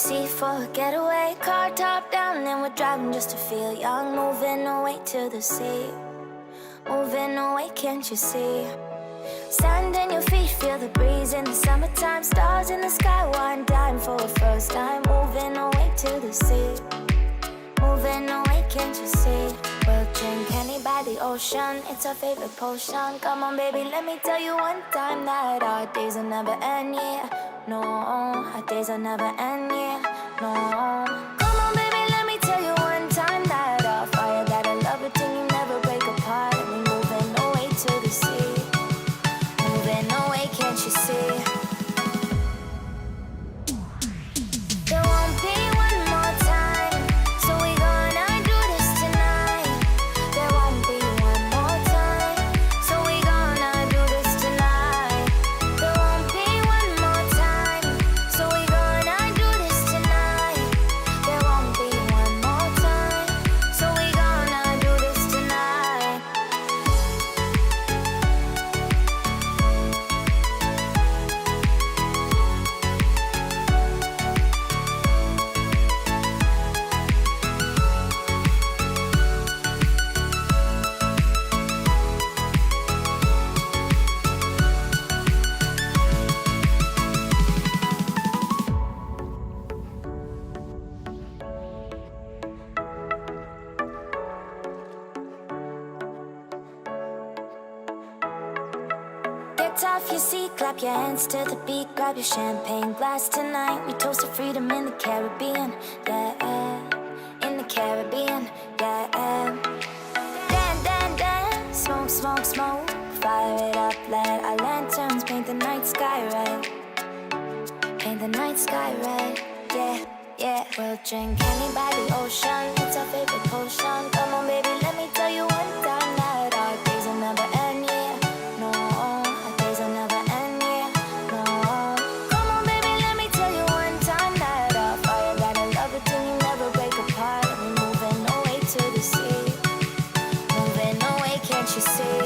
sea for a getaway. Car top down and we're driving just to feel young. Moving away to the sea, moving away, can't you see? Sand in your feet, feel the breeze in the summertime. Stars in the sky, one dime for a first time. Moving away to the sea, moving away, can't you see? We'll drink honey by the ocean, it's our favorite potion. Come on baby, let me tell you one time that our days will never end, yeah. No, our days will never end, yeah. No. Come on baby, let me tell you one time that our fire got a love routine, you never break apart. And we moving away to the sea, moving away, can't you see? There won't be one more time, so we gonna do this tonight. There won't be one more time, so we gonna do this tonight. There won't be one more time, so we gonna do this tonight. There won't be one more time, so we gonna do this tonight. Get off your seat, clap your hands to the beat. Grab your champagne glass tonight. We toast to freedom in the Caribbean, yeah. In the Caribbean, yeah. Dan, dan, dan, smoke, smoke, smoke. Fire it up, let our lanterns paint the night sky red. Paint the night sky red, yeah, yeah. We'll drink honey by the ocean, it's our favorite potion. Come on baby, let me tell you one time that our days will never end, yeah. No, our days will never end, yeah. No. Come on baby, let me tell you one time that our fire got a love routine, you never break apart. And we moving away to the sea, moving away, can't you see?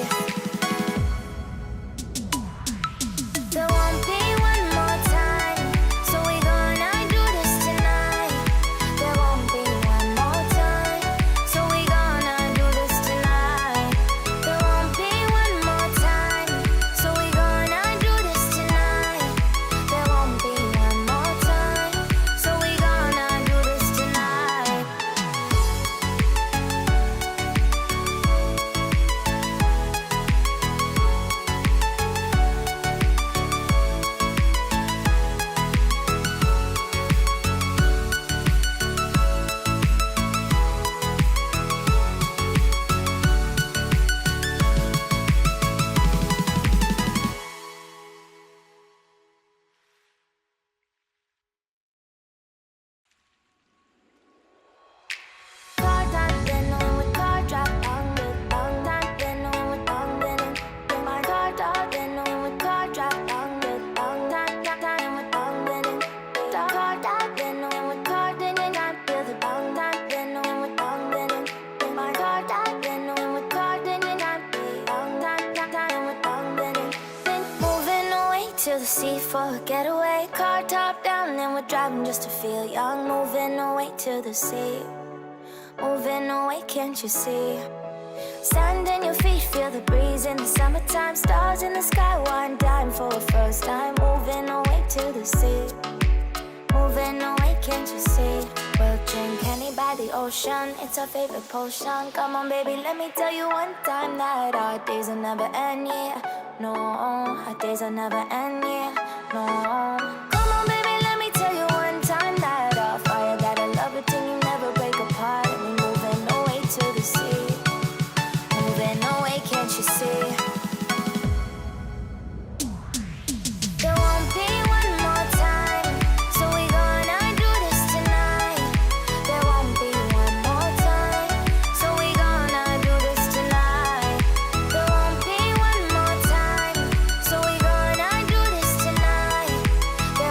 There won't be one more time, so we gonna do this tonight. There won't be one more time, so we gonna do this tonight. There won't be one more time, so we gonna do this tonight. There won't be one more time, so we gonna do this tonight. Car top, then with car drop, with top, then with then. My car top, then with car drop, with top, with then. Car top, then with car, then I feel the top, then with then. My car top, then with car, then I feel top, with then. Then moving away to the sea for a getaway. Car top down and we're driving just to feel young. Moving away to the sea, moving away, can't you see? Sand in your feet, feel the breeze in the summertime. Stars in the sky, one dime for a first time. Moving away to the sea, moving away, can't you see? We'll drink honey by the ocean, it's our favorite potion. Come on baby, let me tell you one time that our days will never end, yeah. No, our days will never end, yeah. No. Come on baby, let me tell you one time that our fire got a love routine, you never break apart. And we moving away to the sea, moving away, can't you see? There won't be one more time, so we gonna do this tonight. There won't be one more time, so we gonna do this tonight. There won't be one more time, so we gonna do this tonight. There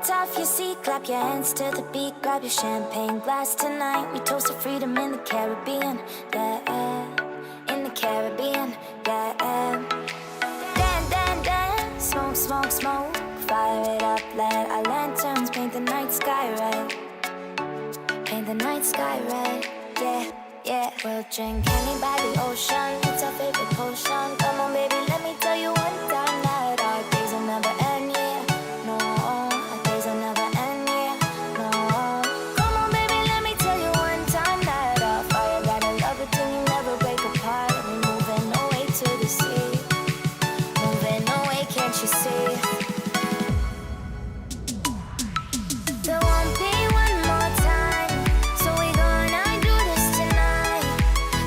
Get off your seat, clap your hands to the beat, grab your champagne glass tonight. We toast to freedom in the Caribbean, yeah, in the Caribbean, yeah. Dan, dan, dan, smoke, smoke, smoke, fire it up, let our lanterns paint the night sky red. Paint the night sky red, yeah, yeah. We'll drink honey by the ocean, it's our favorite potion. Come on baby, let me tell you one time that our days will never end, yeah. No, our days will never end, yeah. No. Come on baby, let me tell you one time that our fire got a love it till you never break apart. We're moving away to the sea, moving away, can't you see? There won't be one more time, so we gonna do this tonight.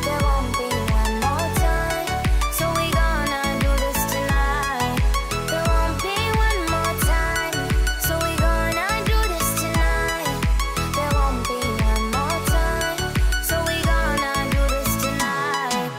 There won't be one more time, so we gonna do this tonight. There won't be one more time, so we gonna do this tonight. There won't be one more time, so we gonna do this tonight.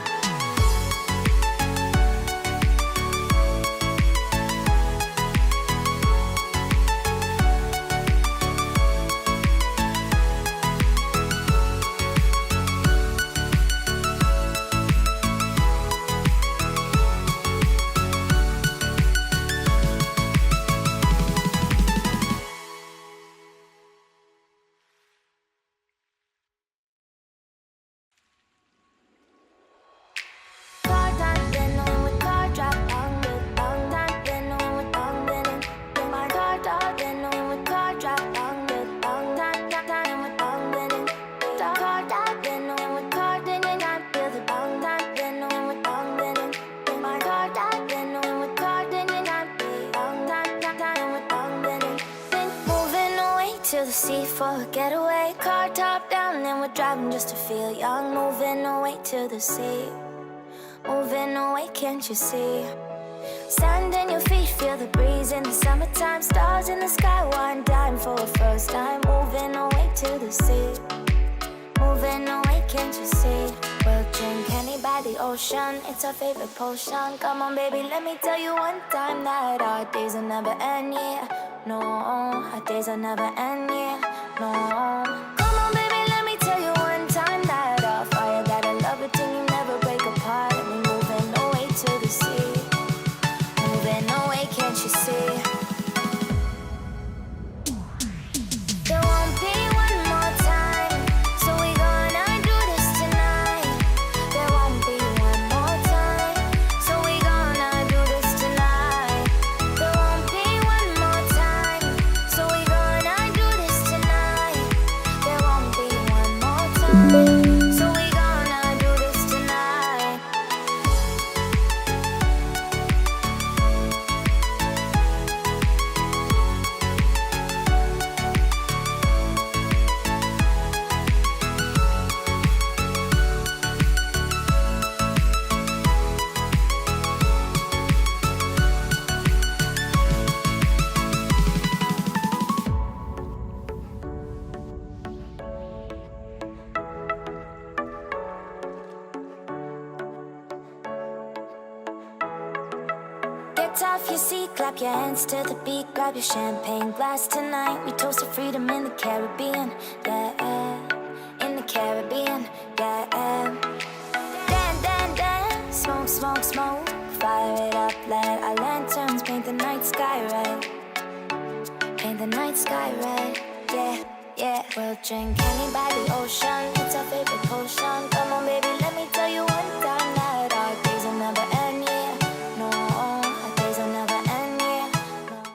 Car time, then on with car drop, on with long time, then on with long linen. Get my car dog, then on with car drop, on with long time, time with long linen. Car dog, then on with car, then you not feel the long time, then on with long linen. Get my car dog, then on with car, then you not feel long time, time with long linen. Then moving away to the sea for a getaway. Car top down, and we're driving just to feel young. Moving away to the sea. Moving away, can't you see? Sand in your feet, feel the breeze in the summertime. Stars in the sky, one dime for a first time. Moving away to the sea. Moving away, can't you see? We'll drink honey by the ocean, it's our favorite potion. Come on baby, let me tell you one time that our days will never end, yeah. No, our days will never end, yeah. No. Come on baby, let me tell you one time that our fire got a love it till you never break apart. We're moving away to the sea, moving away, can't you see? There won't be one more time, so we gonna do this tonight. There won't be one more time, so we gonna do this tonight. There won't be one more time, so we gonna do this tonight. There won't be one more time, so we gonna do this tonight. Get off your seat, clap your hands to the beat, grab your champagne glass tonight. We toast to freedom in the Caribbean, yeah, in the Caribbean, yeah. Dan, dan, dan, smoke, smoke, smoke, fire it up, let our lanterns paint the night sky red. Paint the night sky red, yeah, yeah. We'll drink honey by the ocean, it's our favorite potion. Come on baby, let me tell you one time